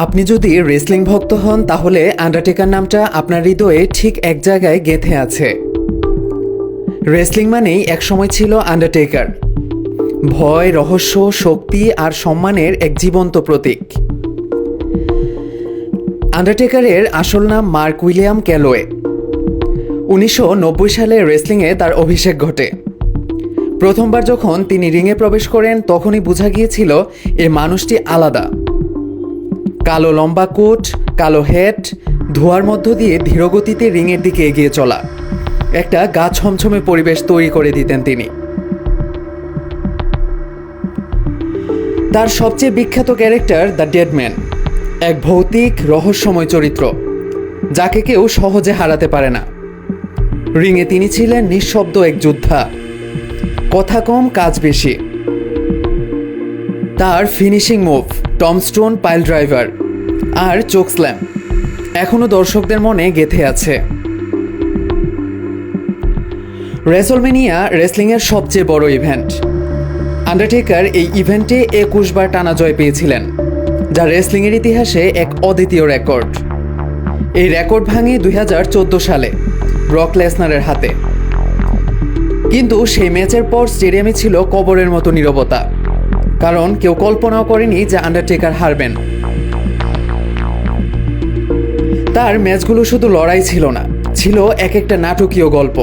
আপনি যদি রেসলিং ভক্ত হন তাহলে আন্ডারটেকার নামটা আপনার হৃদয়ে ঠিক এক জায়গায় গেঁথে আছে। রেসলিং মানেই একসময় ছিল আন্ডারটেকার, ভয়, রহস্য, শক্তি আর সম্মানের এক জীবন্ত প্রতীক। আন্ডারটেকারের আসল নাম মার্ক উইলিয়াম ক্যালোয়ে। 1990 সালে রেসলিংয়ে তার অভিষেক ঘটে। প্রথমবার যখন তিনি রিংয়ে প্রবেশ করেন তখনই বোঝা গিয়েছিল এই মানুষটি আলাদা। কালো লম্বা কোট, কালো হেড, ধোঁয়ার মধ্য দিয়ে ধীরগতিতে রিংয়ের দিকে এগিয়ে চলা, একটা গা ছমছমে পরিবেশ তৈরি করে দিতেন তিনি। তার সবচেয়ে বিখ্যাত ক্যারেক্টার দ্য ডেড ম্যান, এক ভৌতিক রহস্যময় চরিত্র যাকে কেউ সহজে হারাতে পারে না। রিংয়ে তিনি ছিলেন নিঃশব্দ এক যোদ্ধা, কথা কম কাজ বেশি। তার ফিনিশিং মুভ, টমস্টোন পাইল ড্রাইভার আর চোক স্ল্যাম এখনও দর্শকদের মনে গেঁথে আছে। রেসলমেনিয়া রেসলিংয়ের সবচেয়ে বড় ইভেন্ট। আন্ডারটেকার এই ইভেন্টে 21 বার টানা জয় পেয়েছিলেন, যা রেসলিংয়ের ইতিহাসে এক অদ্বিতীয় রেকর্ড। এই রেকর্ড ভাঙে 2014 সালে ব্রক লেসনারের হাতে। কিন্তু সেই ম্যাচের পর স্টেডিয়ামে ছিল কবরের মতো নীরবতা, কারণ কেউ কল্পনাও করেনি যে আন্ডারটেকার হারবেন। তার ম্যাচগুলো শুধু লড়াই ছিল না, ছিল এক একটা নাটকীয় গল্প।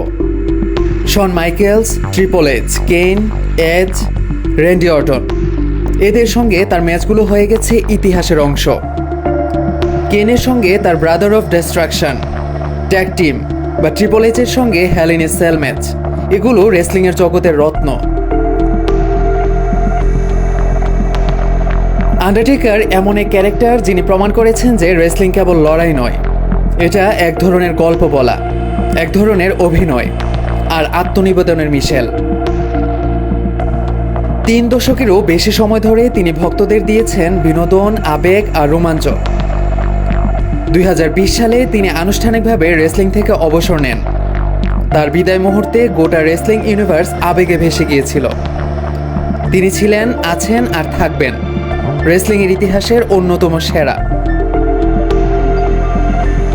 Shawn Michaels, Triple H, Kane, Edge, Randy Orton, এদের সঙ্গে তার ম্যাচগুলো হয়ে গেছে ইতিহাসের অংশ। কেনের সঙ্গে তার brother of distraction, tag team বা ট্রিপল এইচের সঙ্গে হেল ইন এ সেল ম্যাচ, এগুলো রেসলিংয়ের জগতের রত্ন। আন্ডারটেকার এমন এক ক্যারেক্টার যিনি প্রমাণ করেছেন যে রেসলিং কেবল লড়াই নয়, এটা এক ধরনের গল্প বলা, এক ধরনের অভিনয় আর আত্মনিবেদনের মিশেল। 3 দশকেরও বেশি সময় ধরে তিনি ভক্তদের দিয়েছেন বিনোদন, আবেগ আর রোমাঞ্চ। 2020 সালে তিনি আনুষ্ঠানিকভাবে রেসলিং থেকে অবসর নেন। তার বিদায় মুহূর্তে গোটা রেসলিং ইউনিভার্স আবেগে ভেসে গিয়েছিল। তিনি ছিলেন, আছেন আর থাকবেন রেসলিংয়ের ইতিহাসের অন্যতম সেরা।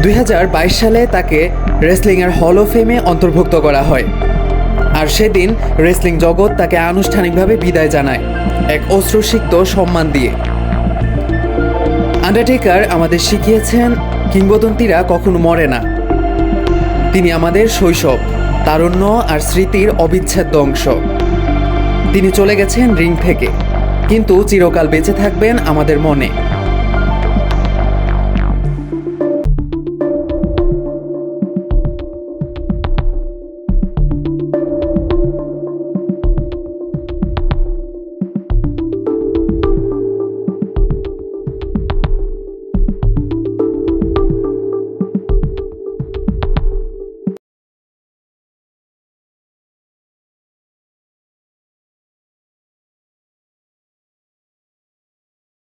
2022 সালে তাকে রেসলিংয়ের হল অফ ফেমে অন্তর্ভুক্ত করা হয়, আর সেদিন রেসলিং জগৎ তাকে আনুষ্ঠানিকভাবে বিদায় জানায় এক অশ্রুসিক্ত সম্মান দিয়ে। আন্ডারটেকার আমাদের শিখিয়েছেন কিংবদন্তিরা কখনো মরে না। তিনি আমাদের শৈশব, তারুণ্য আর স্মৃতির অবিচ্ছেদ্য অংশ। তিনি চলে গেছেন রিং থেকে, কিন্তু চিরকাল বেঁচে থাকবেন আমাদের মনে।